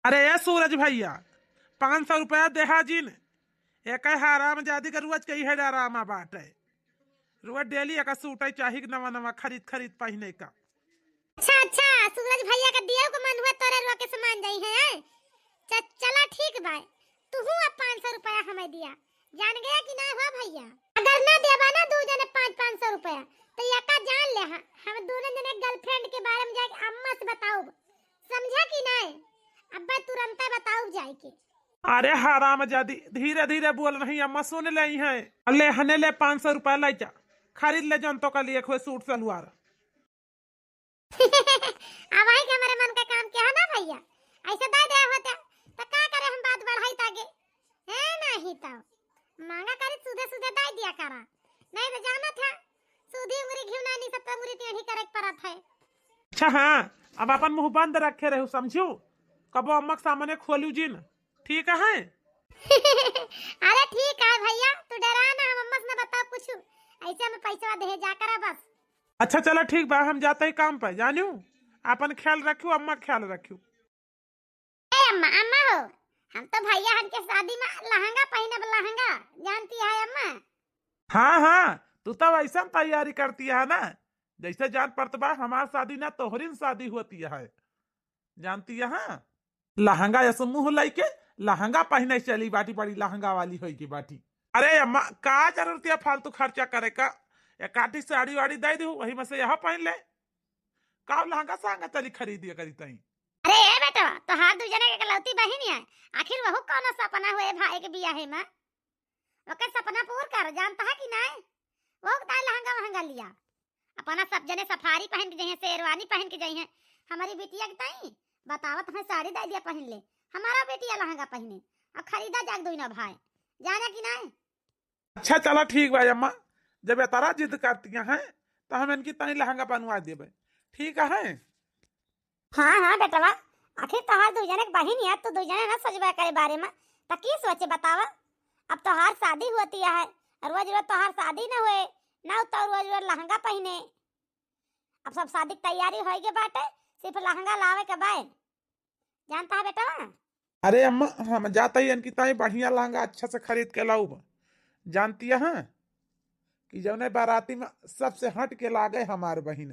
अरे ये सूरज भैया 500 रुपया देहा जिन एक हराम जादी का रुआज कही है डरामा बाटे रुआ डेली एक सूट चाहिए नवा नवा खरीद खरीद पहने का। अच्छा अच्छा सूरज भैया का दिया को मन हुआ तोरे रुआ के सामान जाई है। चला ठीक बा तू अब 500 रुपया हमें दिया जान गया कि ना हुआ भैया। अगर ना देबा ना दो जने 500 रुपया तो यका जान ले हम दोनों जने गर्लफ्रेंड के बारे में जाके अम्मा से बताओ समझा कि नहीं। अब्बा तुरंत बताओ जाए के। अरे हराम जादी धीरे धीरे बोल रही अम्मा सुन ले है ले हने ले 500 रुपया ले जा खरीद ले जनतो का लिए खोए सूट सलवार। अब आई हमारे मन का काम क्या है ना भैया ऐसे दे दे होता तो क्या करे हम बात बढ़ाई तागे है नहीं तो मांगा करे सुधे सुधे दे दिया करा नहीं तो जाना था सुधी उंगली घिवना नहीं सब उंगली टेढ़ी करे परत है। अच्छा हाँ अब अपन मुंह बंद रखे रहो समझू कबो अम्मा के सामने खोलू जिन ठीक है। अरे ठीक है भैया तू डरा ना हम अम्मा से ना बता कुछ ऐसे में पैसा दे जा करा बस। अच्छा चलो ठीक बा हम जाते ही काम पे जानू अपन ख्याल रखू अम्मा ख्याल रखू। ए अम्मा अम्मा हो हम तो भैया हन के शादी में लहंगा पहनब लहंगा जानती है अम्मा। हाँ हाँ तू तो वैसा तैयारी करती है ना जैसे जान पड़ता बा हमारी शादी ना तोहरी शादी होती है जानती है। हाँ लहंगा ऐसा मुंह लेके लहंगा पहने चली बाटी बड़ी लहंगा वाली होगी बाटी। अरे अम्मा का जरूरत है फालतू खर्चा करे का एक काटी साड़ी वाड़ी दे दू वही में से यहाँ पहन ले का लहंगा सांगा चली खरीदिए करी तई। अरे ए बेटा तो हार दू जने के लौती बहिन है आखिर वहु कौन सपना हुए भाई के बियाह में ओके सपना पूरा कर जानता है कि नहीं। वो ताई लहंगा महंगा लिया अपना सब जने सफारी पहन के जइए शेरवानी पहन के जइए हमारी बिटिया के ताई बतावत हमें साड़ी दे दिया पहन ले हमारा बेटिया लहंगा पहने और खरीदा जाग दो ना भाई जाना कि नहीं। अच्छा चलो ठीक भाई अम्मा जब तारा जिद करती हैं तो हम इनकी तनी लहंगा बनवा देबे ठीक है। हाँ हाँ बेटवा आखिर तोहार दो जने बहिन है तो दो जने ना सोचबे करे बारे में तो की सोचे बतावा। अब तोहार शादी होती है रोज रोज तोहार शादी ना हुए ना तो रोज रोज लहंगा पहने अब सब शादी की तैयारी होएगे बाटे सिर्फ लहंगा लावे के बाद जानता है बेटवा। अरे अम्मा हम जाते ही इनकी तनी बढ़िया लहंगा अच्छा से खरीद के लाऊ जानती है कि जौने बाराती में सबसे हट के लागे हमारे बहिन।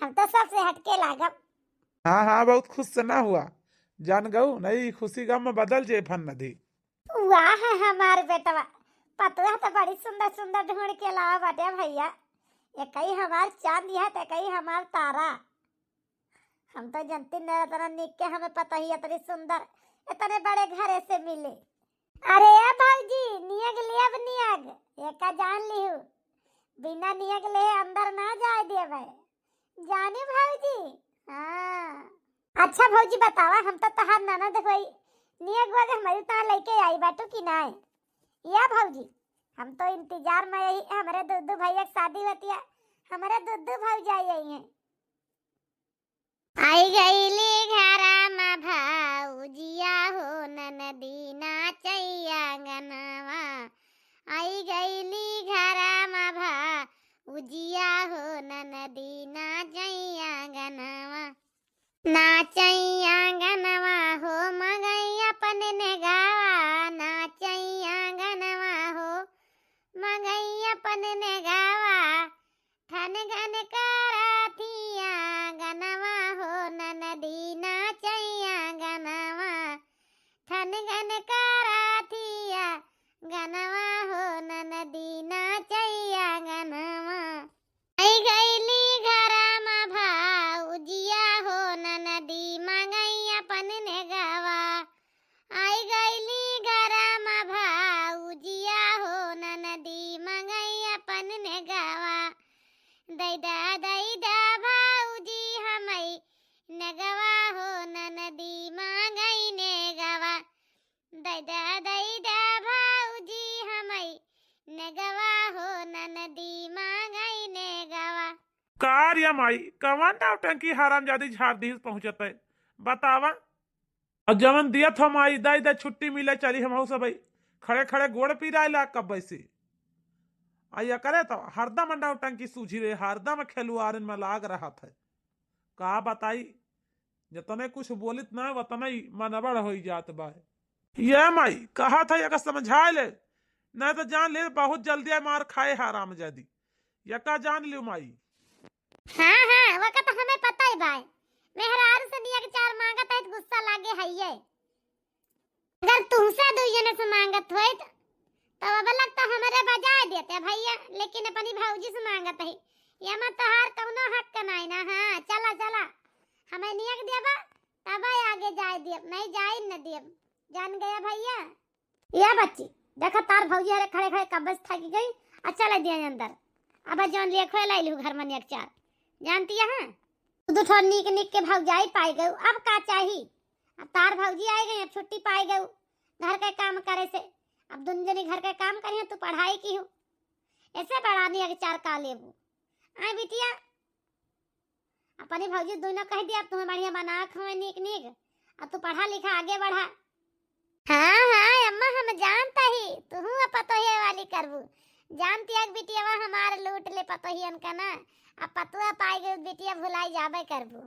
हम तो सबसे हटके लागब। हाँ हाँ बहुत खुश से ना हुआ जान गऊ नहीं खुशी गम में बदल जे फन नदी। वाह हमार बेटवा पतवा तो बड़ी सुंदर सुंदर ढूंढ के लावा बाटे भैया ये कई हमार चांद है तो कई हमार तारा। हम तो जनती न तरह निक के हमें पता ही इतनी सुंदर इतने बड़े घरे से मिले। अरे भाजी नियग लियब नियग एक जान लिहू बिना नियग ले अंदर ना जाए दे भाई जानी भाजी। हाँ अच्छा भौजी बतावा हम तो तहार ननद होई नियग वगैरह हमारी तहां लेके आई बाटू कि नहीं या भौजी हम तो इंतजार में यही हमारे दुद्दू भैया की शादी होती है हमारे दुद्दू भौजी आई हैं। आई गईली घरा मा भौजिया हो ननदी नाचैया गनवा आई गईली घरा मा भौजिया हो ननदी नाचैया गनवा नाचैया गनवा हो मगैया अपने ने गावा नाचैया गनवा हो मगैया अपने ने गावा ठन गन कराथिया गनवा हो ननदी नाचैया गनवा ठन गन कराथिया गनवा हो ननदी नाचैया गनवा आई गईली घरा मा भौजिया हो ननदी मगैया पनने गावा आई गईली घरा मा भौजिया हो ननदी मगैया पनने गावा दैदा भौजी हमई नगवा हो ननदी मगई ने गावा दैदा भौजी हमई नगवा हो ननदी मगई ने गावा। कार्य माई कवन टंकी हराम जादी झाड़ दी पहुंचते बतावा और जवन दिया था माई दे दे छुट्टी मिले चली हम सब खड़े खड़े गोड़ पीराइला कब वैसे आया करे तो हरदम अंडा टंकी सूझी रहे हरदम खेलुआरन में लाग रहा था का बताई जितने कुछ बोलित ना उतना ही मनबड़ हो जात बा। ये माई कहा था यका समझा ले, नहीं तो जान ले बहुत जल्दी मार खाए हराम जादी। यका जान लियो माई। हाँ हाँ वो का तो हमें पता ही भाई, मेहरारू से दिया के चार मांगत है तो गुस्सा लागे है ये। अगर तुमसे दो जने से मांगत होए तो अब लगता हमारे बजाय देते भैया, लेकिन अपनी भौजी से मांगत है। ये मत हार कौनो हक का नहीं ना। हाँ चला चला हमें नियक देबा तब आगे जाए दियब, नहीं जाए न दियब, जान गया भैया। या बच्ची देखा तार भौजी हरे खड़े खड़े कब्बस थक गई। अच्छा ले दिया अंदर, अब जौन लिए खोए लाई लू घर में नियक चार जानती है। हाँ तू तो निक निक के भौजाई पाई गई, अब का चाहिए। अब तार भौजी आई गई, अब छुट्टी पाई गई घर के काम करे से। अब दुनजनी घर के काम करिए तू पढ़ाई की हो, ऐसे बढ़ानी है चार का लेबू। आई बिटिया अपनी भौजी दोनों कह दिया तुम्हें बढ़िया बना खाए निक निक, अब तू पढ़ा लिखा आगे बढ़ा। हाँ हाँ अम्मा हम जानता ही तू पतोहिया वाली करबू, जानती है बिटिया वह हमारे लूट ले पतोहियन का ना। अब पतुआ पाई गई बिटिया भुलाई जाबे करबू।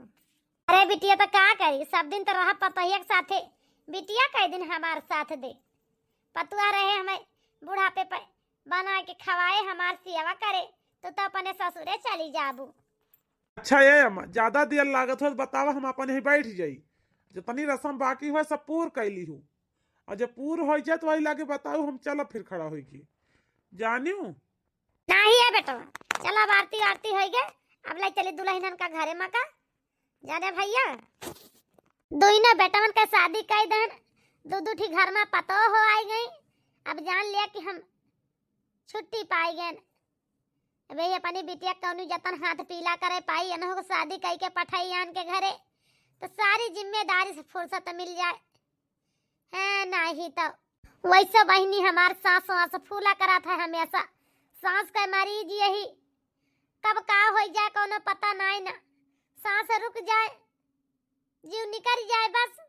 अरे बिटिया तो का करी, सब दिन तो रहा पतोहिया के साथे, बिटिया कई दिन हमारे साथ दे। पतुआ रहे हमें बुढ़ापे पे बना के खवाए, हमार सेवा करे, तो अपने ससुरे चली जाबू। अच्छा ये अम्मा ज्यादा देर लागत हो तो बतावा, हम अपन ही बैठ जाई। जितनी रस्म बाकी हो सब पूर कैली हूँ, और जब पूर हो जाए तो वही लागे बताऊ, हम चलो फिर खड़ा होगी जानियो। नहीं है बेटा, चला आरती आरती हो गए, अब ले चली दुल्हन का घरे मका जाने भैया। दोनों बेटवन का शादी कई दन दो ठीक घर में पतो हो आई गई। अब जान लिया कि हम छुट्टी पाई गए, वे अपनी बिटिया कौन जतन हाथ पीला करे पाई अनहो शादी कई के पठाई आन के घरे, तो सारी जिम्मेदारी से फुर्सत मिल जाए है। नहीं तो वैसे बहनी हमार सास वास फूला करा था हमेशा, सांस का मरीज यही, कब का हो जाए कोनो पता नहीं ना, सांस रुक जाए जीव निकल जाए बस।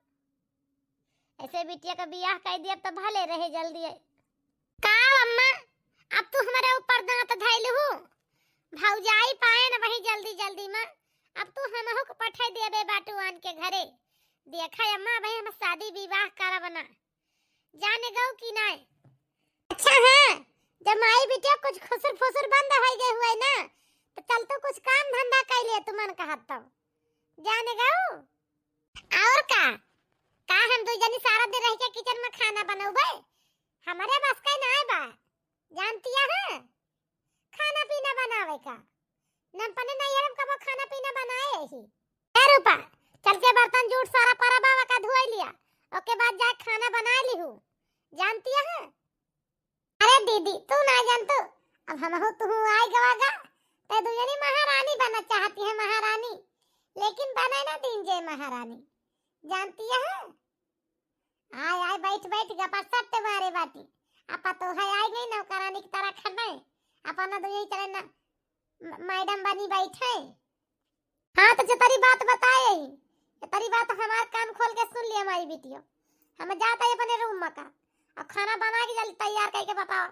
ऐसे बिटिया का बियाह कर दिया तो भले रहे जल्दी है। का अम्मा अब तू हमारे ऊपर दांत धैल हो, भौजाई पाए ना वही जल्दी जल्दी में, अब तू हमहु को पठाई देबे बाटुआन के घरे। देखा अम्मा भाई हम शादी विवाह करा बना जाने गौ की नहीं। अच्छा है जब माई बिटिया कुछ खुसर फुसर बंद हो गए हुए ना, तो चल तो कुछ काम धंधा कर लिए तुमन कहत तो जाने गौ। और का हम दो जनी सारा दिन रह के किचन में खाना बनाऊबे, हमारे बस का ना बा, जानती है खाना पीना बनावे का नमपने नहीं है, कब खाना पीना बनाए ही। ए रूपा चल के बर्तन जूठ सारा परा बाबा का धोई लिया, ओके बाद जाए खाना बना ली हूँ, जानती है। अरे दीदी तू ना जान तो अब हम हो तू आई गवागा, ते दुजनी महारानी बनना चाहती है महारानी, लेकिन बने ना दिन जे महारानी, जानती है। आय आय बैठ बैठ गपा सट मारे बाटी, आपा तो है आई नहीं नौकरानी की तरह खड़े, आपा ना दुजनी चले ना मैडम बनी बैठे। हाँ तो जो तेरी बात बताए, तेरी बात हमार कान खोल के सुन लिया हमारी बेटियों। हम जाता है अपने रूम में का, अब खाना बना के जल्दी तैयार करके बताओ,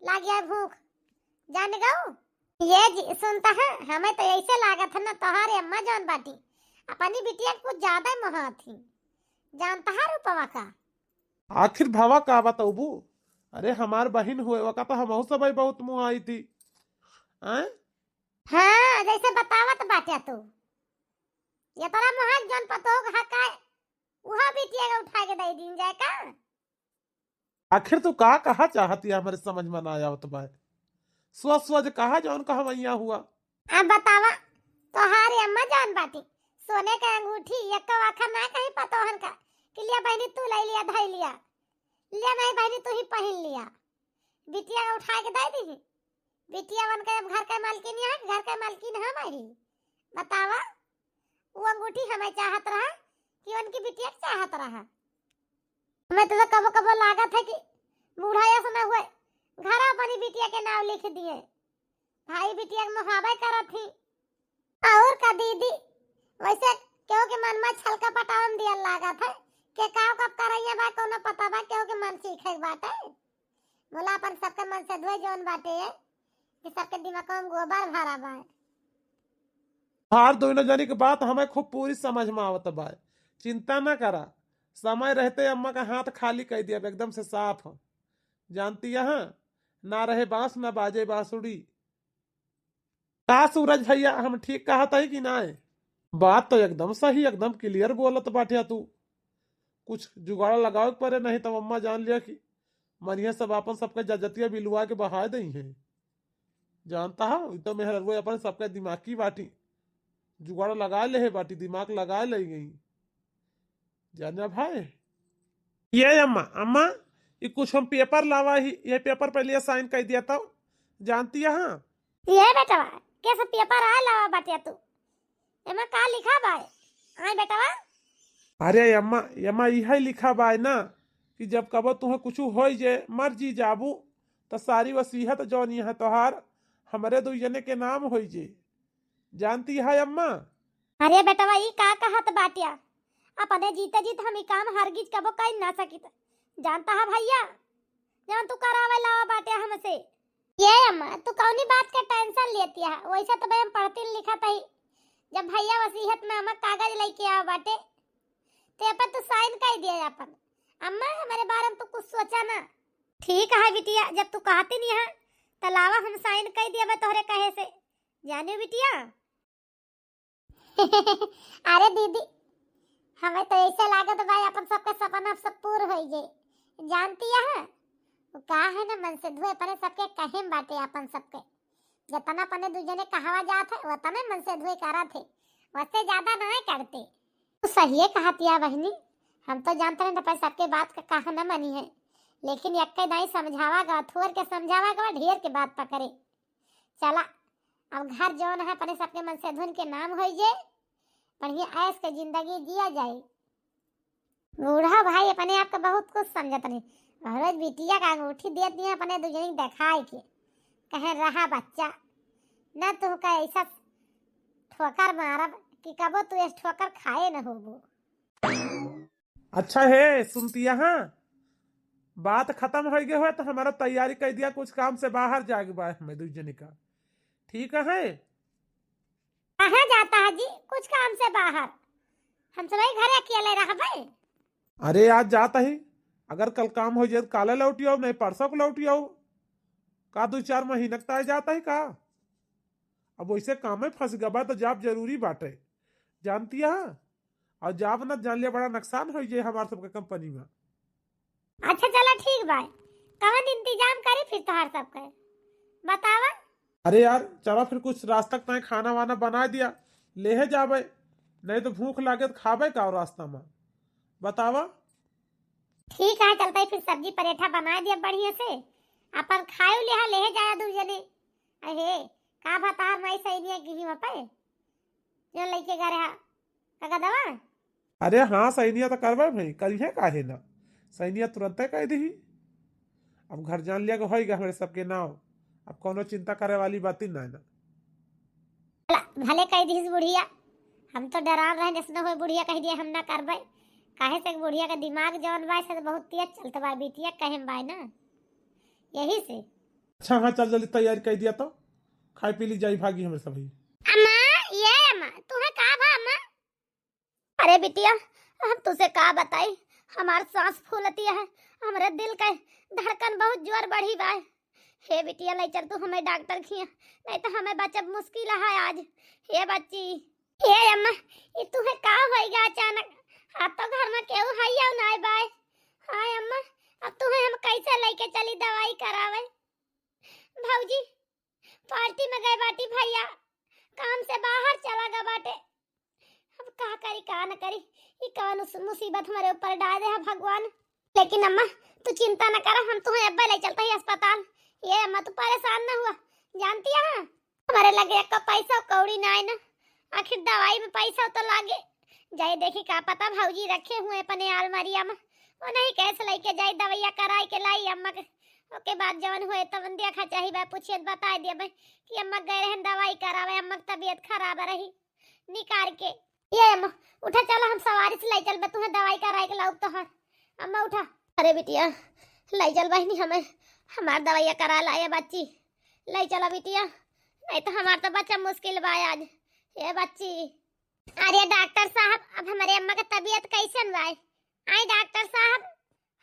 लग गया भूख जान गऊ। ये जी सुनता है हमें तो ऐसे लागत है ना तोहारे अम्मा जान बाटी अपनी बिटिया कुछ ज्यादा महा थी, जानता है रूपवा का। आखिर भावा का बताऊबू, अरे हमार बहन हुए वका तो हम सब बहुत मुँह आई थी। हाँ जैसे बतावत बाटे तू, ये तोरा मुहाज जन पतो हका वहा बिटिया का उठा के दे दिन जाए का। आखिर तू का कहा चाहती है, हमारे समझ में ना आया तो भाई स्व स्वज कहा जौन कहा मैया हुआ। अब बतावा तोहारे अम्मा जान बाटी सोने का अंगूठी एक वाखा ना कहीं पतोहन का कि लिया बहनी तू ले लिया धई लिया, लिया नहीं बहनी तू ही पहन लिया, बिटिया का उठा के दे दी। बिटिया बन के घर का मालकिन है, घर का मालकिन हमारी। बतावा वो अंगूठी हमें चाहत रहा कि उनकी बिटिया चाहत रहा। हमें तो कबो कबो लागत है कि बूढ़ाया समय हुए घर अपनी बिटिया के नाम लिख दिए, भाई बिटिया के मुहाबे करत थी। और का दीदी वैसे क्यों के मन में छलका पटावन दिया लागत है के काव कब करैया बा कोनो पता बा क्यों के मन सीखे बाटे। बोला अपन सबके मन से धोए जौन बाटे है कि सबके दिमाग में गोबर भरा बा। हार दो न जाने की बात हमें खूब पूरी समझ में आवत बा। चिंता ना करा, समय रहते अम्मा का हाथ खाली कर दिया एकदम से साफ। जानती है ना रहे बांस ना बाजे बांसुरी। का सूरज भैया हम ठीक कहा था कि ना? बात तो एकदम सही, एकदम क्लियर बोलत बाटे तू। कुछ जुगाड़ लगाओ के पड़े, नहीं तो अम्मा जान लिया कि मनिया सब अपन सबके जजतिया बिलुआ के बहा दई है। जानता है तो मेहर वो अपन सबके दिमाग की बाटी जुगाड़ लगा ले है, बाटी दिमाग लगा ले गई। जाना भाई ये अम्मा अम्मा ये कुछ हम पेपर लावा ही, ये पेपर पहले साइन कर दिया था। जानती है हाँ? ये बेटवा कैसे पेपर आ लावा बाटे तू? एमा का लिखा बा? आय बेटवा। अरे अम्मा यम्मा यह लिखा बा ना कि जब कबो तुम्हें कुछ हो जे मर जी जाबू तो सारी वसीयत जौन यह तोहार हमरे दो जने के नाम हो जे। जानती है अम्मा? अरे बेटवा ई का कहत बाटिया? अपने जीते जीत हम ई काम हरगिज कबो कर ना सकित। जानता है भैया जब तू करावे लावा बाटे हमसे। ये अम्मा तू कौनी बात के टेंशन लेती है? वैसे तो भाई हम पढ़ती लिखत ही। जब भैया वसीयत में हम कागज लेके आवा बाटे ते पर तू साइन कर दिया अपन। अम्मा हमारे बारे में तू कुछ सोचा ना। ठीक है बिटिया, जब तू कहती नहीं है तो लावा हम साइन कर दिया मैं तोहरे कहे से। जाने बिटिया। अरे दीदी हमें तो ऐसे लागत भाई अपन सबका सपना सब पूर्ण हो जाए। जानती है वो का है ना मन से धुए पने सबके कहे बाटे अपन सबके जितना पने दूजने कहावा जात है उतना मन से धुए करा थे, वैसे ज्यादा नहीं करते। तो सही है कहतिया बहनी, हम तो जानते हैं पर सबके बात का कहा न मनी है, लेकिन यक्के दाई समझावागा थोर के समझावागा ढेर के बात पकड़े। चला अब घर जौन है अपने सबके मन से धुन के नाम हो जाए, बढ़िया ऐश के जिंदगी जिया जाए। बूढ़ा भाई अपने आप का बहुत कुछ समझत नहीं, रोज बिटिया का अंगूठी दे दिया अपने दूजनी दिखाए के कहे रहा बच्चा न तू का ऐसा ठोकर मारब कि कबो तू इस ठोकर खाए न होबो। अच्छा है सुनती है बात खत्म हो गए हुए तो हमारा तैयारी कर दिया, कुछ काम से बाहर जाके बा हमें दू जने का। ठीक है कहाँ जाता है जी? कुछ काम से बाहर? हम सब घर अकेले रह भाई। अरे आज जाता ही, अगर कल काम हो जाए तो काले लौटी आओ, नहीं परसों को लौटी आओ। का 2-4 महीने तक जाता है का? अब वैसे काम में फंस गया तो जाप जरूरी बाटे। जानती है और जाप ना जान लिया बड़ा नुकसान हो जाए हमारे सबके कंपनी में। अच्छा चला ठीक भाई, कवन इंतजाम करे फिर तोहार सबके बतावा। अरे यार चलो फिर कुछ रास्ता तक खाना वाना बना दिया ले जाबे, नहीं तो भूख लागे तो खाबे का रास्ता में। बतावा। ठीक है चलते फिर सब्जी पराठा बना दिया बढ़िया से अपन खाए ले ले जाया दू जने। अहे का बतार मैं सही नहीं की वहां पे जो लेके गए हा का दवा। अरे हाँ सैनिया तो करबे भाई, करिए काहे ना, सैनिया तुरंत कह दी। अब घर जान लिया हो हमारे सबके नाव, अब कोनो चिंता करे वाली बात ही ना है ना। भले कह दी बुढ़िया, हम तो डरा रहे जैसे हो बुढ़िया कह दिया हम ना करबे, काहे से बुढ़िया का दिमाग जौन बा से बहुत तेज चलत बा बिटिया कहे बा ना यही से। अच्छा हाँ चल जल्दी तैयारी कर दिया तो खाई पी ली जाई भागी हमें सभी। अम्मा ये अम्मा तुम्हें का भा अम्मा? अरे बिटिया हम तुझसे का बताई, हमार सांस फूलती है, हमारे दिल का धड़कन बहुत जोर बढ़ी बा। हे बिटिया ले चल तू हमें डॉक्टर खिया, नहीं तो हमें बचब मुश्किल है आज। हे बच्ची हे अम्मा ये तुम्हें का होएगा अचानक? अब तो घर में केहू है या नहीं बाय? हाय अम्मा अब तुम्हें हम कैसे लेके चली दवाई करावे? भौजी पार्टी में गए बाटी भैया, काम से बाहर चला गया बाटे, अब का करी का न करी, ये कौन मुसीबत हमारे ऊपर डाल दे है भगवान। लेकिन अम्मा तू चिंता न कर, हम तुम्हें अब्बा ले चलते हैं अस्पताल। ये अम्मा तू परेशान न हुआ, जानती है हमारे लगे एक पैसा कौड़ी ना है ना, आखिर दवाई में पैसा तो लागे। जाए देखी का पता भौजी रखे हुए अपने अलमारिया में, वो नहीं कैसे लेके जाए दवाइया कराई के लाई अम्मा के। ओके बाद जवन हुए तब देखा चाहिए बा पूछिए बता दिया भाई कि अम्मा गए रहन दवाई करावे, अम्मा की तबीयत खराब रही निकाल के। ये अम्मा उठा चला हम सवारी से ले चल बे, तुम्हें दवाई कराए के लाऊ तो है। अम्मा उठा। अरे बिटिया ले चल बहनी, हमें हमार दवाइया करा लाए बच्ची, ले चला बिटिया, नहीं तो हमार तो बच्चा मुश्किल बा आज। ये बच्ची, अरे डॉक्टर साहब, अब हमारे अम्मा का तबीयत कैसन बा? आई डॉक्टर साहब,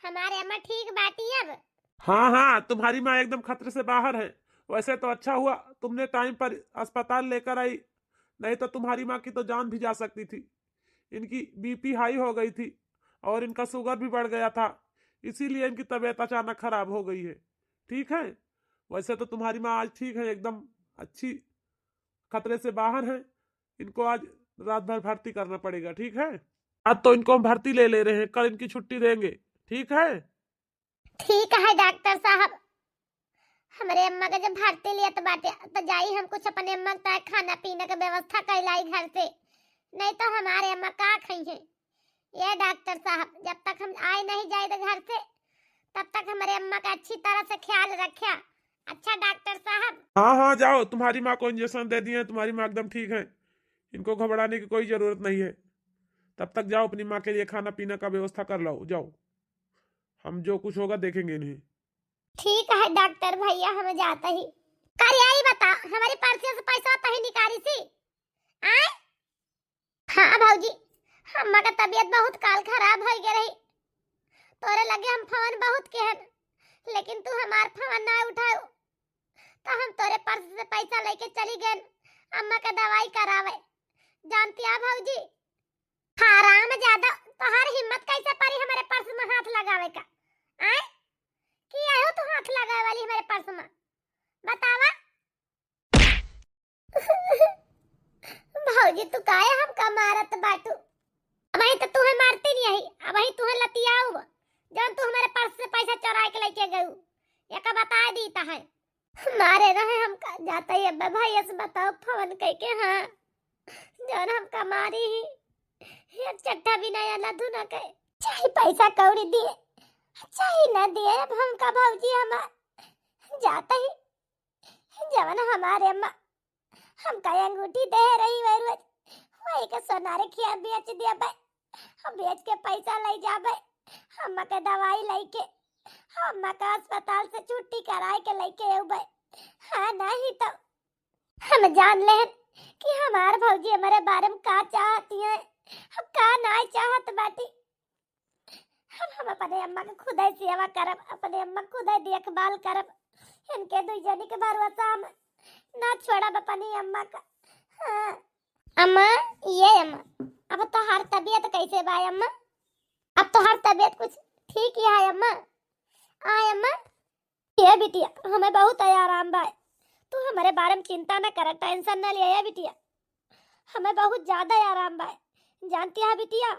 हमारे अम्मा ठीक बाटी अब? हाँ हाँ, तुम्हारी माँ एकदम खतरे से बाहर है। वैसे तो अच्छा हुआ तुमने टाइम पर अस्पताल लेकर आई, नहीं तो तुम्हारी माँ की तो जान भी जा सकती थी। इनकी बीपी हाई हो गई थी और इनका शुगर भी बढ़ गया था, इसीलिए इनकी तबीयत अचानक खराब हो गई है। ठीक है, वैसे तो तुम्हारी माँ आज ठीक है, एकदम अच्छी, खतरे से बाहर है। इनको आज रात भर भर्ती करना पड़ेगा, ठीक है? आज तो इनको हम भर्ती ले रहे हैं, कल इनकी छुट्टी देंगे, ठीक है? ठीक है डॉक्टर साहब, हमारे अम्मा का जब भर्ती लिया तो बाटे तो जाई हम कुछ अपने अम्मा का खाना पीने का व्यवस्था कैलाई घर से, नहीं तो हमारे अम्मा का खाई है। ये डॉक्टर साहब, जब तक हम आए नहीं जाए तो घर से, तब तक हमारे अम्मा का अच्छी तरह से ख्याल रखिया। अच्छा डॉक्टर साहब? हाँ हाँ, जाओ, तुम्हारी माँ को इंजेक्शन दे दिए हैं, तुम्हारी माँ एकदम ठीक है, इनको घबराने की कोई जरूरत नहीं है। तब तक जाओ, अपनी माँ के लिए खाना पीना का व्यवस्था कर लो, जाओ, हम जो कुछ होगा देखेंगे इन्हें। ठीक है डॉक्टर भैया, हम जाते ही। करियाई बता, हमारी पर्ची से पैसा तो ही निकाली सी? आए? हाँ भौजी, अम्मा का तबीयत बहुत काल खराब हो गई रही, तोरे लगे हम फोन बहुत केहन, लेकिन तू हमार फोन ना उठाओ, तो हम तोरे पर्स से पैसा लेके चली गए अम्मा का दवाई करावे। जानती है भौजी, हराम ज्यादा, तोहार हिम्मत कैसे पड़ी हमारे पर्स में हाथ लगावे का? आए? की आयो तू हाथ लगावे वाली हमारे पर्स में, बतावा। भौजी तू काहे हमका मारत बाटू? अब ही तो तुम्हें मारती नहीं आई, अब ही तुम्हें लतियाऊ जब तू हमारे पर्स से पैसा चुरा के लेके गई, ये का बता दी ता है। मारे रहे हमका, जाता ही अब भाई से बताओ फोन करके। हाँ, जौन हमका मारी ही एक चट्टा भी नहीं आला धुना के, चाहे पैसा कौड़ी दिए चाहे ना दिए, अब हमका भौजी हमार जाता ही जवन हमारे अम्मा हमका अंगूठी दे रही वही रोज वही के सोनारे खिया बेच दिया भाई, हम बेच के पैसा ले जा भाई, अम्मा के दवाई लेके अम्मा का अस्पताल से छुट्टी कराए के लेके आऊ भाई। हाँ नहीं तो हम जान ले कि हमार भौजी हमारे बारे में का चाहती है, हम का ना चाहत बाटी। हम अपने अम्मा के खुद ही सेवा करब, अपने अम्मा खुद ही देखभाल करब, इनके दो जनी के भरोसा हम ना छोड़ब अपनी अम्मा का। हाँ अम्मा, ये अम्मा, अब तो हर तबीयत कैसे बा अम्मा? अब तो हर तबीयत कुछ ठीक ही है अम्मा। आए अम्मा, ये बिटिया हमें बहुत आराम बा, तू हमारे बारे में चिंता न कर, टेंशन न लिया बिटिया, हमें बहुत ज्यादा आराम बा, जानती है बिटिया।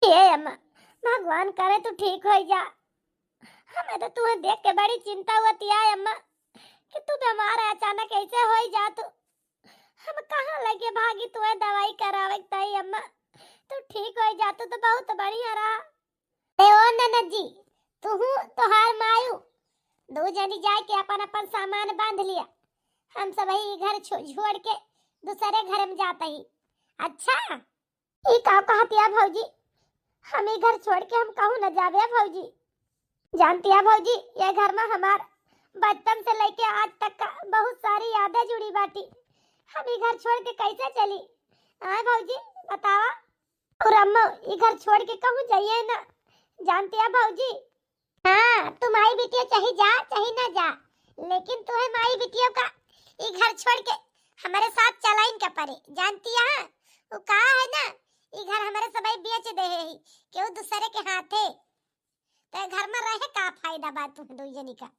ये अम्मा, भगवान करे तू ठीक हो जा, हमें तो तुम्हें देख के बड़ी चिंता होती है अम्मा कि तू बीमार है अचानक ऐसे हो जा, तू हम कहाँ लगे भागी तुम्हें दवाई करावे तई अम्मा, तू ठीक हो जातो तो बहुत बढ़िया रहा। ए ओ ननद जी, तू तोहार मायू दो जनी जाए के अपन अपन सामान बांध लिया, हम सब ही घर छोड़ के दूसरे घर में जाते ही। अच्छा, ये का कहती है भौजी, हम ही घर छोड़ के हम कहूँ न जावे भौजी? जानती है भौजी, ये घर में हमार बचपन से लेके आज तक का बहुत सारी यादें जुड़ी बाटी, हम ये घर छोड़ के कैसे चली? हाँ भौजी बतावा। और अम्मा, ये घर छोड़ के कहूँ जाइए ना, जानती है भौजी? हाँ, तुम आई बिटिया चाहे जा चाहे ना जा, लेकिन तुम्हें माई बिटियों का ये घर छोड़ के हमारे साथ चलाइन के परे, जानती है? वो कहा है ना, ये घर हमारे सबाई बेच दे है क्यों दूसरे के हाथ है, तो घर में रहे का फायदा बात तुम दो जनी का?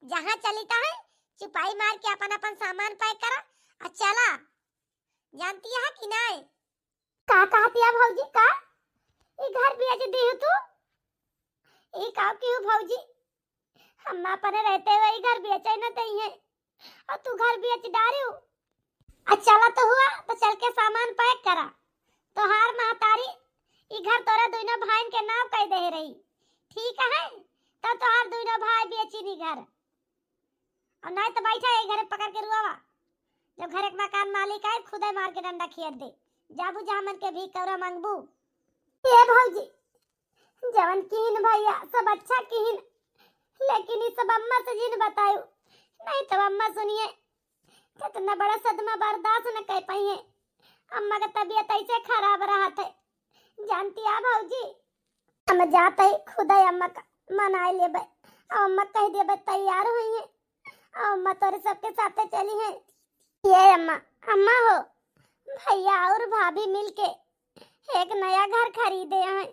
जहाँ चलीता है चुपाई मार के अपन अपन सामान पैक करा और चला, जानती है कि नहीं? का कहती है भौजी का? ये घर बेच दी हो तू? ये का क्यों भौजी? हम अपने रहते हुए घर बेचे न दई है और तू घर बेच डारे हो। चला तो हुआ तो चल के सामान पैक करा, तो हार महतारी ये घर तोरा दोनों भाई के नाम कह दे रही, ठीक है? तो तोहार दोनों भाई बेची नी घर, और नहीं तो बैठा है घर पकड़ के रुआवा, जब घर एक मकान मालिक आए खुद मार के डंडा खियर दे, जाबू जामन के भी करो मंगबू। ये भौजी जवन कीन भैया सब अच्छा कीन, लेकिन ये सब अम्मा से जिन बतायो, नहीं तो अम्मा सुनिए कितना बड़ा सदमा बर्दाश्त न कर पाई है, अम्मा का तबीयत ऐसे खराब रहा थे, जानती है भौजी। हम जाते ही खुद ही अम्मा का मना लेबे, अम्मा कह देबे तैयार हुई है, अम्मा तोरे सबके साथे चली है। ये अम्मा, अम्मा हो, भैया और भाभी मिलके एक नया घर खरीदे हैं।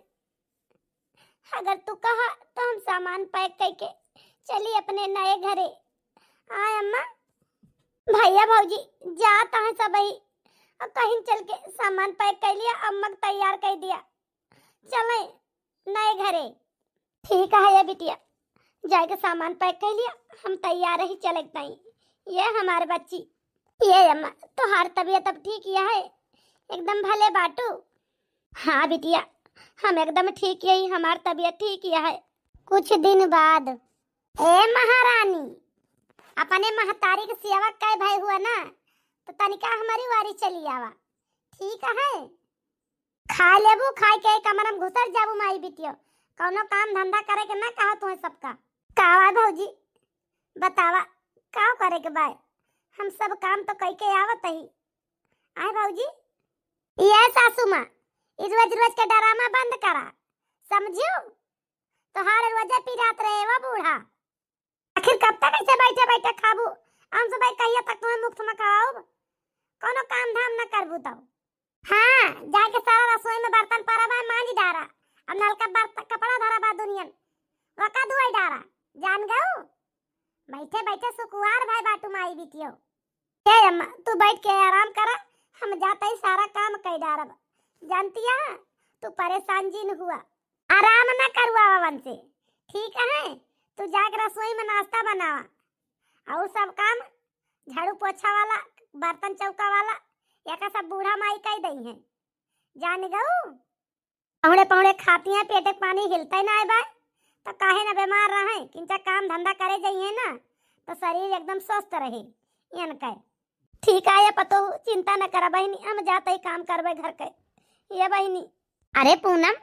अगर तू कहा तो हम सामान पैक करके चली अपने नए घरे। आए अम्मा। भैया भौजी जाता है सब ही, और कहीं चल के सामान पैक कर लिया, अम्मा को तैयार कर दिया, चले नए घरे। ठीक है ये बिटिया, जाके सामान पैक कर लिया, हम तैयार ही चले ताई। ये हमारे बच्ची। ये अम्मा तुम्हारी तबीयत अब ठीक है, एकदम भले बाटू। हाँ बिटिया, हम एकदम ठीक यही, हमारी तबीयत ठीक है। कुछ दिन बाद ए महारानी, अपने महतारी के सेवा कै भाई हुआ ना, तो तनिका हमारी वारी चली आवा, ठीक है। खा लेबू, खाई के कमर में घुसर जाबू माई बिटियो, कौनो काम धंधा करे के ना कहो तुम्हें सबका। कावा भौजी बतावा का करे के बाय, हम सब काम तो कई के आवत ही। आए भौजी। ये सासू माँ, इस रोज के ड्रामा बंद करा, समझियो। तो हर रोज पिरात रहे वो बूढ़ा, आखिर कब तक ऐसे बैठे बैठे खाबू? हम सब भाई कहिए तक तुम्हें मुफ्त में खाओ, कोनो काम धाम न करबू तो। हाँ, जाके सारा रसोई में बर्तन पड़ा भाई मांज डारा, अब नलका बर्तन कपड़ा धरा बा दुनियन वका धुआई डारा, जान गयो। बैठे बैठे सुकुआर भाई बाटू माई बिटियो। ए अम्मा तू बैठ के आराम करा, हम जाते ही सारा काम कर डारब। जानती है तू परेशान जिन हुआ, आराम न करवा वन से, ठीक है। तू जाकर रसोई में नाश्ता बनावा, और सब काम झाड़ू पोछा वाला, बर्तन चौका वाला या सब बूढ़ा माई कह दई है, जान गऊ। पौड़े पौड़े खाती हैं, पेटे पानी हिलते ना आए तो काहे ना बीमार रहे, किंचा काम धंधा करे जाइए ना तो शरीर एकदम स्वस्थ रहे। यन कहे ठीक है, ये पतो, चिंता न करा बहनी, हम जाते ही काम करबे घर के। ये बहनी, अरे पूनम,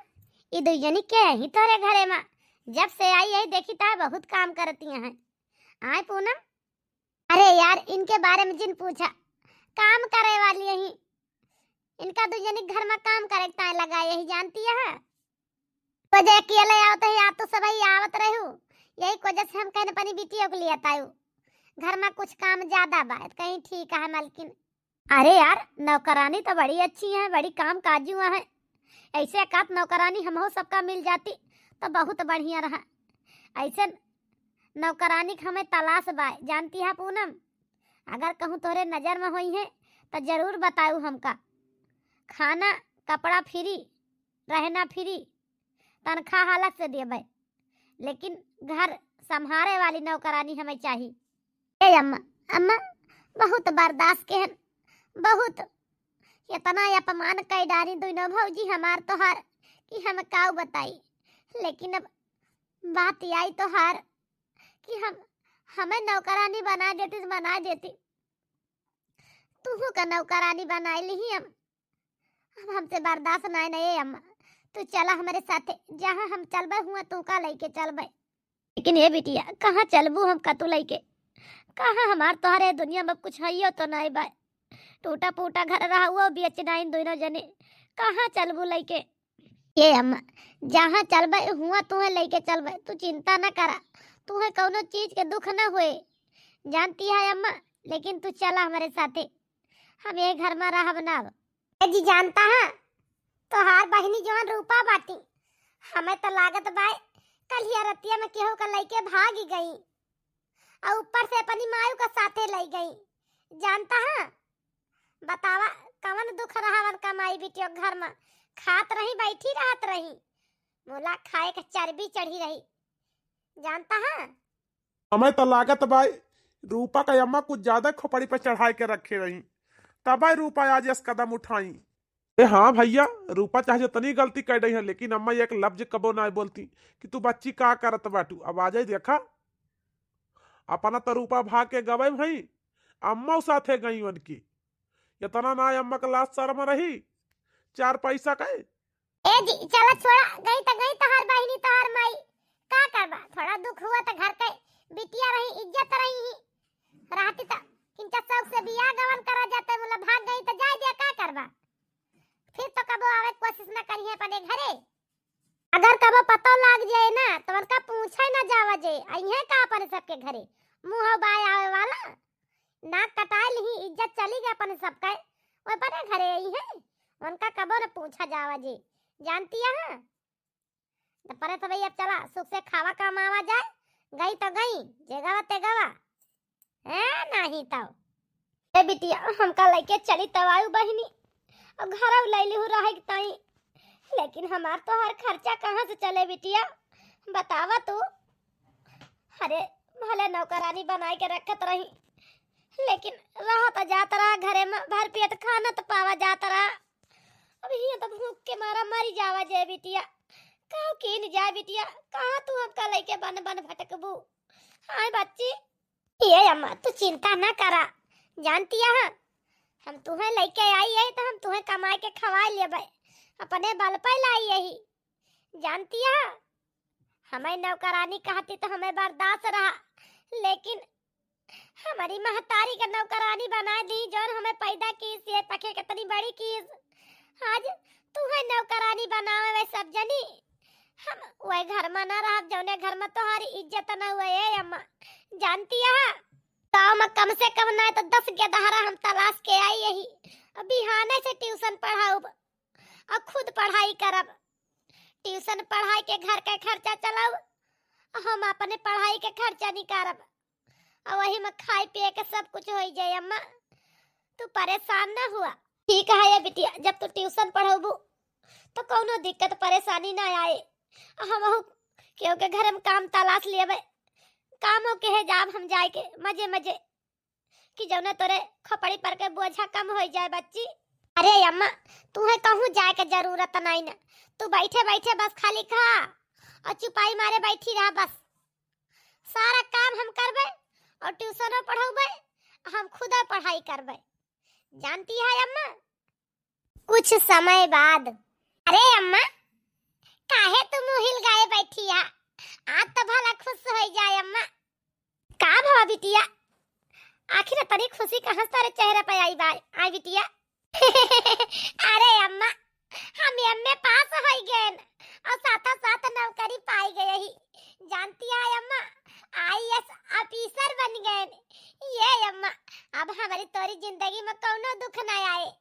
ये दुजनी के ही तोरे घरे में जब से आई है देखी ता बहुत काम करती हैं। आए पूनम, अरे यार इनके बारे में जिन पूछा, काम करे वाली यही, इनका दुजनी घर में काम करे ता लगा यही, जानती है। वजह अकेले आवत है, या तो सबई आवत रहू, यही वजह से हम कहने अपनी बिटियों को लिए ताऊ, घर में कुछ काम ज्यादा बात कहीं, ठीक है मालकिन। अरे यार नौकरानी तो बड़ी अच्छी है, बड़ी काम काजू है, ऐसे एकात नौकरानी हम हो सबका मिल जाती तो बहुत बढ़िया रहा। ऐसे नौकरानी हमें तलाश बाय, जानती है पूनम। अगर कहूँ तोरे नजर में हुई है तो जरूर बताऊ हमका। खाना कपड़ा फ्री, रहना फ्री, तनख्वाह अलग से देबे, लेकिन घर संभाले वाली नौकरानी हमें चाहिए। ए अम्मा, अम्मा बहुत बर्दाश्त के हैं, बहुत इतना अपमान कई डारी दोनों भौजी हमार तो हार कि हम काऊ बताई। लेकिन अब बात आई तो हार कि हमें नौकरानी बना देती तो बना देती, तू का नौकरानी बना ली ही हम। अब हमसे बर्दाश्त नहीं नहीं अम्मा, तू चला हमारे साथे, जहाँ हम चलबे हुआ तू का लेके चलबे। लेकिन ये बिटिया कहाँ चलबू हम का तू लेके, कहाँ हमार तोहरे दुनिया में कुछ है तो नहीं बाय, टूटा फूटा घर रहा हुआ बेच नहीं दोनों जने, कहाँ चलबू लेके। ये अम्मा जहाँ चलबे हुआ तुम्हें लेके चलबे, तू चिंता न करा, तुम्हें कोनो चीज के दुख न हुए, जानती है अम्मा। लेकिन तू चला हमारे साथे, हम ये घर में रह बनाब। जी जानता है तो हार बहनी जवान रूपा बाटी, हमें तो लागत बाय कलिया रतिया में केहू का लेके भागी गई, और ऊपर से अपनी मायू का साथे ले गई, जानता है। बतावा कवन दुख रहा वन का माई बिटियो घर में, खात रही बैठी रहत रही, मोला खाए का चर्बी चढ़ी रही, जानता है। हमें तो लागत भाई रूपा का अम्मा कुछ ज्यादा खोपड़ी पे चढ़ाई के रखे रही, तब रूपा आज इस कदम उठाई। हाँ भैया, रूपा चाहे जितनी गलती कर रही है, लेकिन अम्मा एक लफ्ज कबो ना बोलती कि तू बच्ची का करत बाटू। अब आ जाए देखा, अपना तो रूपा भाग के गवे भाई, अम्मा साथे गई उनकी, इतना ना अम्मा का लाश शर्म रही, 4 पैसा का। ए जी चला छोड़ा, गई तो हर बहनी तो हर माई का करबा, थोड़ा दुख हुआ तो घर के बिटिया रही, इज्जत रही ही रहती तो किंचा शौक से बियाह गवन करा जाते, मतलब भाग गई तो जाए दिया, का करबा। है अपने घरे। अगर कबो पतो लाग जाए ना तो उनका पूछे ना जावा जे अइहे का अपन सबके घरे मुंह बाय आवे वाला नाक कटाइल ही इज्जत चली गई अपन सबके वो अपने घरे आई है उनका कबो न पूछा जावा जे जानती है। तो परे तो भैया चला सुख से खावा कमावा जाए गई तो गई जेगावा तेगावा है नहीं तो ए बिटिया हमका लेके चली तवायु बहिनी और घर लैली हो रहे तई लेकिन हमार तो हर खर्चा कहाँ से चले बिटिया बतावा तू। अरे भले नौकरानी बनाए के रखत रही लेकिन रहा तो जात रहा घरे में भर पेट खाना तो पावा जात रहा अब ही तो भूख के मारा मरी जावा जे बिटिया कहाँ कीन जाए बिटिया कहाँ तू हमका लेके बन बन भटकबू। हाय बच्ची ये अम्मा तू चिंता ना करा जानती है हम तुम्हें लेके आई है तो हम तुम्हें कमा के खवा लेबे अपने बल पे लाई यही जानती है। हमें नौकरानी कहती तो हमें बर्दाश्त रहा लेकिन हमारी महतारी का नौकरानी बना दी जो हमें पैदा की से पके कितनी बड़ी की आज तुम्हें नौकरानी बनावे वे सब जनी हम वही घर में ना रह जौने घर में तुम्हारी इज्जत न हुए अम्मा जानती है। गाँव में कम से कम ना तो 10 गेदहरा हम तलाश के आई यही अभी हाने से ट्यूशन पढ़ाऊब और खुद पढ़ाई करब ट्यूशन पढ़ाई के घर का खर्चा चलाऊ हम अपने पढ़ाई के खर्चा निकारब और वही में खाए पिए के सब कुछ हो जाए अम्मा तू परेशान ना हुआ ठीक है ये बिटिया जब तू ट्यूशन पढ़ाबू तो कोनो दिक्कत परेशानी ना आए हम क्योंकि घर में काम तलाश लेबे कामों के है जाब हम जाए के मजे मजे कि जौने तोरे खोपड़ी पर के बोझा कम हो जाए बच्ची। अरे अम्मा तुम्हें कहूँ जाए के जरूरत नहीं ना तू बैठे बैठे बस खाली खा और चुपाई मारे बैठी रहा बस सारा काम हम करबे और ट्यूशनों पढ़ाऊबे हम खुदा पढ़ाई करबे जानती है अम्मा। कुछ समय बाद अरे अम्मा काहे तुम हिल गाए बैठी है आज तो भला खुश हो जाए अम्मा का भवा बिटिया आखिर तनी खुशी कहाँ सारे चेहरे पे आई बिटिया अरे अम्मा हम एमए पास हो गए और साथ साथ नौकरी पाई गई ही जानती है अम्मा आईएएस ऑफिसर बन गए ये अम्मा अब हमारी तोरी जिंदगी में कोनो दुख ना आए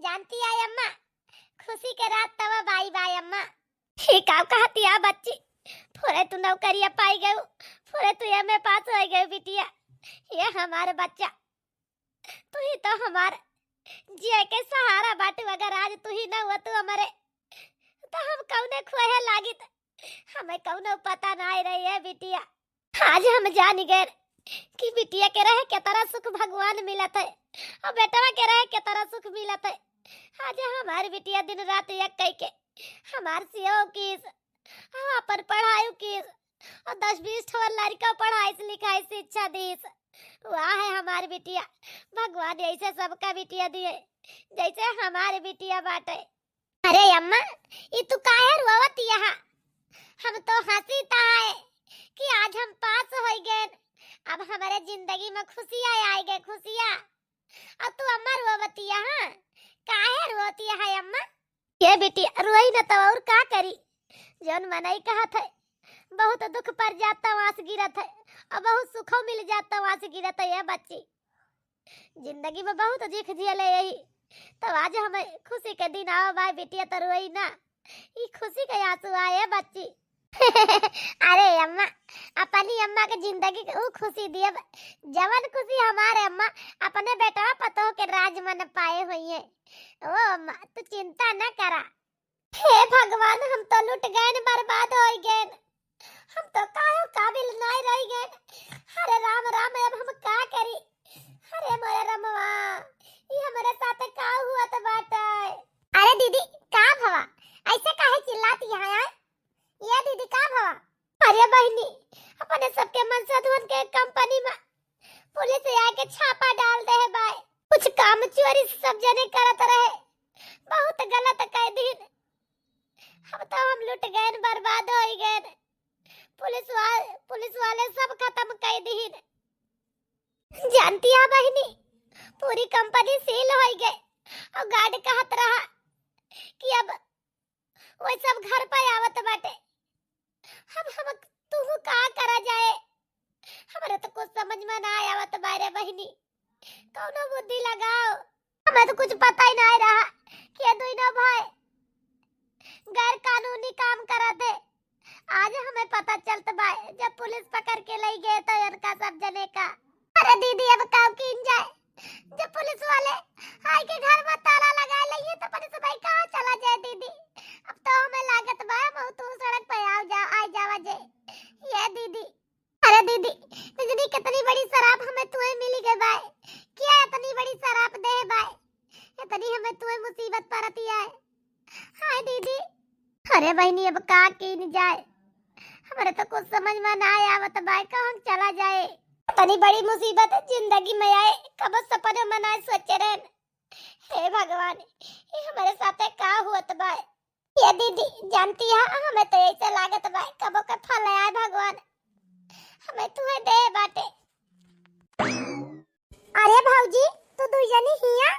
जानती है अम्मा खुशी के रात तब बाई बाई अम्मा ठीक आप कहती है बच्ची पूरे तू नौकरिया पाई गई पूरे तू एमए पास हो गई बिटिया ये हमारे बच्चा तू ही तो हमारे जिया के सहारा बाटू अगर आज तू ही ना हुआ तू हमारे तो हम कौने खोए लागी हमें कौनो पता ना आई रही है बिटिया आज हम जान गए कि बिटिया के रहे के तरह सुख भगवान मिलत है और बेटवा के रहे के तरह सुख मिलत है। आज हमारी बिटिया दिन रात एक कह के हमार सेवा की अपन पढ़ाई की और 10-20 ठो लड़का पढ़ाई से लिखाई से शिक्षा दी वाह है हमारी बिटिया भगवान ऐसे सबका बिटिया दिए जैसे हमारे बिटिया बाटे। अरे अम्मा ये तू काहे रोवत यहाँ हम तो हंसी था है कि आज हम पास हो गए अब हमारे जिंदगी में खुशियाँ आई गए खुशियाँ और तू अम्मा रोवती यहाँ काहे रोती है अम्मा ये बेटी रोई न तो और का करी जौन मनाई कहा था बहुत दुख पर जाता वहां से गिरत है और बहुत सुख मिल जाता वहां से गिरत है ये बच्ची जिंदगी में बहुत दुख झेले यही तो आज हमें खुशी के दिन आओ भाई बेटिया तो रोई ना ये खुशी के आंसू आए बच्ची अरे अम्मा अपनी अम्मा के जिंदगी को खुशी दिए जवन खुशी हमारे अम्मा अपने बेटा पतो के राज मन पाए हुई है ओ अम्मा तू चिंता न करा। हे भगवान हम तो लुट गए बर्बाद हो गए हम तो काहे काबिल नहीं रह गए। अरे राम राम अब हम का करी अरे मोरे रमवा ये हमारे साथ का हुआ तो बाटा। अरे दीदी का भवा ऐसे काहे चिल्लाती है यार ये दीदी का भवा। अरे बहनी अपने सबके मन साधुन के कंपनी में पुलिस आके छापा डाल दे है भाई कुछ काम चोरी सब जने करत रहे बहुत गलत कह दिन हम लुट गए बर्बाद हो गए पुलिस वाले सब खत्म कर दीन जानती है बहनी पूरी कंपनी सील हो गई और गार्ड कहत रहा कि अब वो सब घर पे आवत बाटे। हम तू का करा जाए, हमारे तो कुछ समझ में ना आवत बारे बहिनी, कौनो बुद्धि लगाओ। हमें तो कुछ पता ही नहीं रहा कि ये दोनों भाई गैर कानूनी काम करते। आज हमें पता चलता भाई जब पुलिस पकड़ के ले गए तो इनका सब जने का। अरे दीदी अब काम की जाए, जब पुलिस वाले आए के घर में ताला लगा लिए तो पुलिस भाई कहाँ चला जाए दीदी। अब तो हमें लागत बा बहुत तू सड़क पे आ जावा जे ये दीदी। अरे दीदी इतनी कितनी बड़ी शराब हमें तुम्हें मिली गई भाई, क्या इतनी बड़ी शराब दे भाई, इतनी हमें तुम्हें मुसीबत पड़ती है। हाय दीदी। अरे बहनी अब का की नहीं जाए, हमारे तो कुछ समझ में ना आवत भाई कहाँ चला जाए। इतनी बड़ी मुसीबत जिंदगी में आए कब सपने में ना सोचे रहे। हे भगवान ये हमारे साथ का हुआ भाई। ये दीदी जानती है हमें तो ऐसे लागत भाई कबो का फल आए भगवान हमें तुम्हें दे बाटे। अरे भौजी तू दुजनी हिया,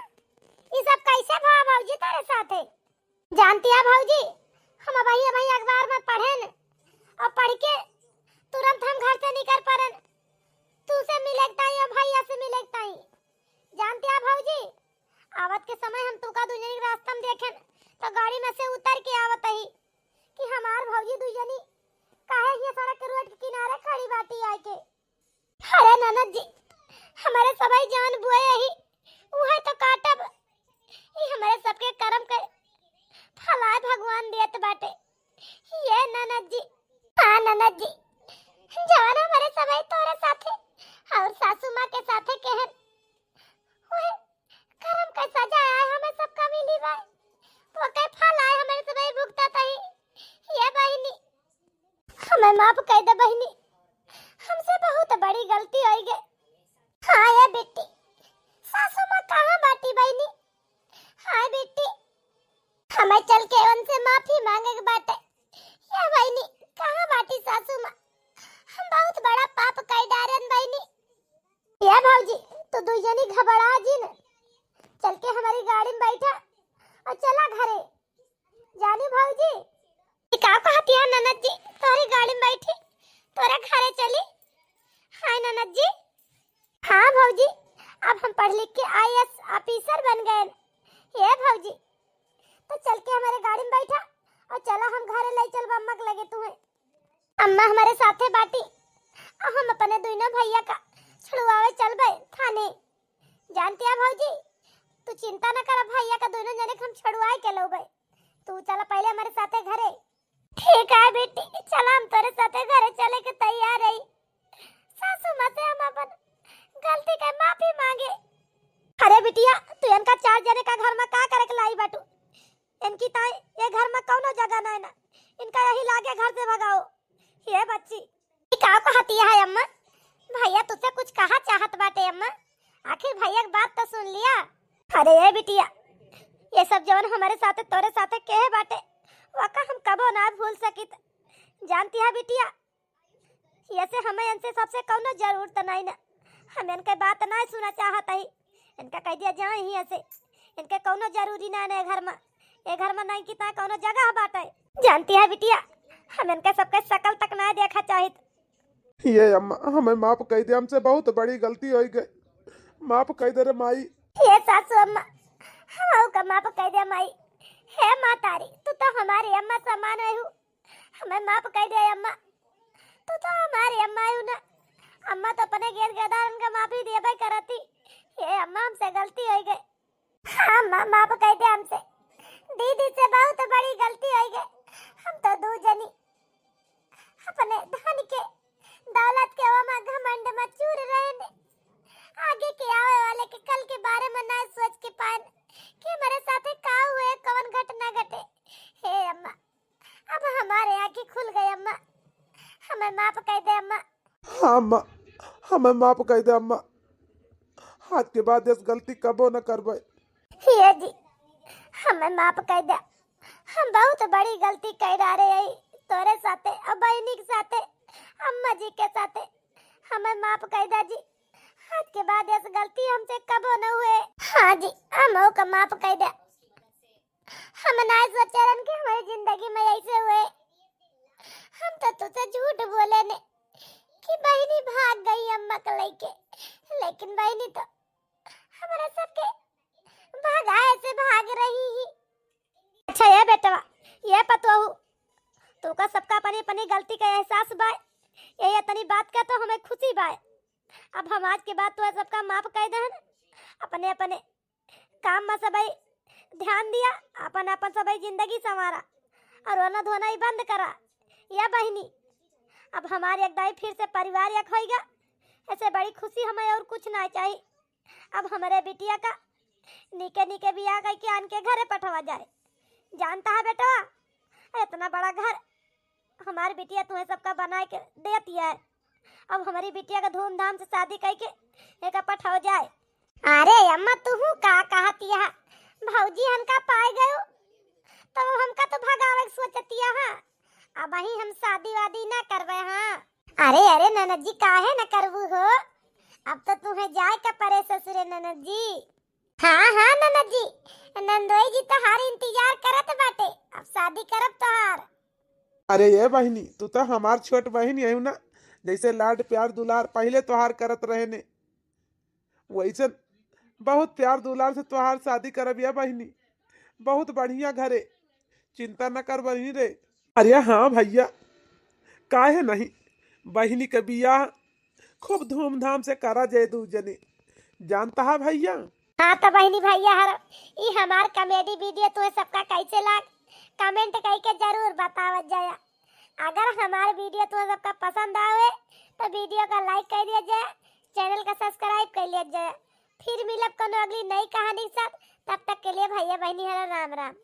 ये सब कैसे भा भौजी तेरे साथ है? जानती है भौजी हम भाई अखबार में पढ़े न और पढ़ के तुरंत हम घर से निकल पड़न, तू से मिलेता ही भैया से मिलेता ही। जानती है भौजी आवत के समय हम तुका दुजनी रास्ता में देखें तो गाड़ी में से उतर के आवत ही कि हमार भौजी दुजनी काहे ये सड़क रोड के किनारे खड़ी बाटी आए के। अरे ननद जी हमारे सभी जान बुए ही उहे तो काटब, ये हमारे सबके कर्म के फलाए भगवान देत बाटे। ये ननद जी, हाँ ननद जी जवान हमारे सभी तोरे साथे और सासू माँ के साथे कहन ओए कर्म का सजा आए हमें सबका मिली भाई, वो के फल आए हमारे सभी भुगता तही। ये बहिनी हमें माफ कर दे बहिनी, हमसे बहुत बड़ी गलती हो गई। हाँ ये बेटी सासू माँ कहाँ बाटी बहिनी? हाँ बेटी हमें चल के उनसे माफी मांगे के बाटे। ये बहिनी कहाँ बाटी सासू माँ, हम बहुत बड़ा पाप कर डारन बहिनी। ये भौजी तो दुजनी घबरा जी न, चल के हमारी गाड़ी में बैठा और चला घरे। जानी भौजी का कहती है ननद जी तोरी गाड़ी में बैठी तोरा घरे चली? हाय ननद जी। हाँ भौजी अब हम पढ़ लिख के आईएएस ऑफिसर बन गए। ये भौजी तो चल के हमारे गाड़ी में बैठा और चला हम घरे ले चल अम्मा के लगे तुम्हें। अम्मा हमारे साथे बाटी और हम अपने दोनों भैया का छुड़वावे चल गए थाने। जानती है भौजी तू चिंता न कर, भैया का दोनों जने हम छुड़वाए के लो गए, तू चला पहले हमारे साथे घरे। ठीक है बेटी चला हम तेरे साथे घरे चले के तैयार रही। सासू माँ से हम अपन गलती का माफी मांगे। अरे बिटिया तू इनका 4 जने का घर में का करे के लाई बाटू, इनकी ताई ये घर में कौनो जगह नहीं ना, इनका यही लागे घर से भगाओ। ये बच्ची का कहती है अम्मा? भैया तुझसे कुछ कहा चाहत बाटे अम्मा, आखिर भैया की बात तो सुन लिया। अरे ये बिटिया ये सब जवन हमारे साथे तोरे साथे कहे बाटे वाका हम कबो ना भूल सकित। जानती है बिटिया ये से हमें इनसे सबसे कौनो जरूरत नहीं ना, हम इनके बात ना सुना चाहत ही, इनका कह दिया जाए ही ऐसे, इनके कौनो जरूरी ना है घर में, ये घर में नहीं कितना कौनो जगह बाटे। जानती है बिटिया हम इनके सबके शकल तक ना देखा चाहिए। ये अम्मा हमें माफ कर दे, हमसे बहुत बड़ी गलती हो गई, माफ कर दे रे माई। ये सासू अम्मा हम का माफ कर दे माई। हे माँ तारी तू तो हमारी अम्मा समान है, हमें माफ कर दे अम्मा, तू तो हमारी अम्मा है ना। अम्मा तो अपने गेर गदारन का माफी दे भाई करती। ये अम्मा हमसे गलती हो गई। हाँ अम्मा माफ कर दे हमसे, दीदी से बहुत बड़ी गलती हो गई। हम तो दो जनी अपने धन के दौलत के वमा घमंड में चूर रहे ने, आगे के आवे वाले के कल के बारे में ना सोच के पाए कि हमारे साथ का हुए कौन घटना घटे। हे अम्मा अब हमारे आंखें खुल गई अम्मा, हमें माफ कर दे अम्मा। हाँ अम्मा हमें माफ कर दे अम्मा, आज के बाद इस गलती कबो न करबे। ये जी हमें माफ कर दे, हम बहुत बड़ी गलती कर रहे हैं तोरे साथे और बहनी के साथे अम्मा जी के साथे, हमें माफ कर दे जी, आज के बाद इस गलती हमसे कबो न हुए। हाँ जी हम का माफ कर दे, हम ना सोचे रहन कि हमारी जिंदगी में ऐसे हुए। हम तो तुझसे झूठ बोले ने कि बहनी भाग गई अम्मा को लेके, लेकिन बहनी तो हमारे सबके भगाए से भाग रही ही। अच्छा ये बेटवा, ये पतवाहू तू का सबका अपनी अपनी गलती का एहसास बाय, ये इतनी बात का तो हमें खुशी बाय। अब हम आज के बाद तो सबका माफ कर दे, अपने अपने काम में सबई ध्यान दिया, अपन अपन सबई जिंदगी संवारा और रोना धोना ही बंद करा। या बहनी अब हमारे एक दाई फिर से परिवार एक होएगा, ऐसे बड़ी खुशी हमें और कुछ ना चाहिए। अब हमारे बिटिया का निके निके बियाह करके आन के घरे पठवा जाए। जानता है बेटा, इतना बड़ा घर हमारी बिटिया तुम्हें सबका बना के देती है। अब हमारी बिटिया का धूमधाम से शादी करके एक पठव जाए। अरे अम्मा तू का कहती है, भौजी हमका पाए गयो तो हमका तो भगावे सोचती है। अब ही हम शादी वादी ना करवे। हाँ अरे अरे ननद जी काहे न करबू हो, अब तो तुम्हें जाए का परे ससुरे ननद जी। हाँ हाँ ननद जी, नंदोई जी तोहार इंतजार करत बाटे, अब शादी करब तोहार। अरे ये बहनी तू तो हमार छोट बहन है ना, जैसे लाड प्यार दुलार पहले तोहार करत रहे ने, वैसे बहुत प्यार दुलार से तोहार शादी करब या बहनी। बहुत बढ़िया घरे, चिंता न कर बहनी रे। अरे हाँ भैया, काहे नहीं, बहनी के बियाह खूब धूमधाम से करा जाए दू जने, जानता है भैया। हाँ तो बहनी भैया हर ई हमार कॉमेडी वीडियो तुम्हें सबका कैसे लाग कमेंट करके जरूर बतावत जाया। अगर हमारे वीडियो तुम्हें सबका पसंद आवे तो वीडियो का लाइक कर दिया जाए, चैनल का सब्सक्राइब कर लिया जाए। फिर मिलब कोनो अगली नई कहानी के साथ, तब तक के लिए भैया बहनी हरा राम राम।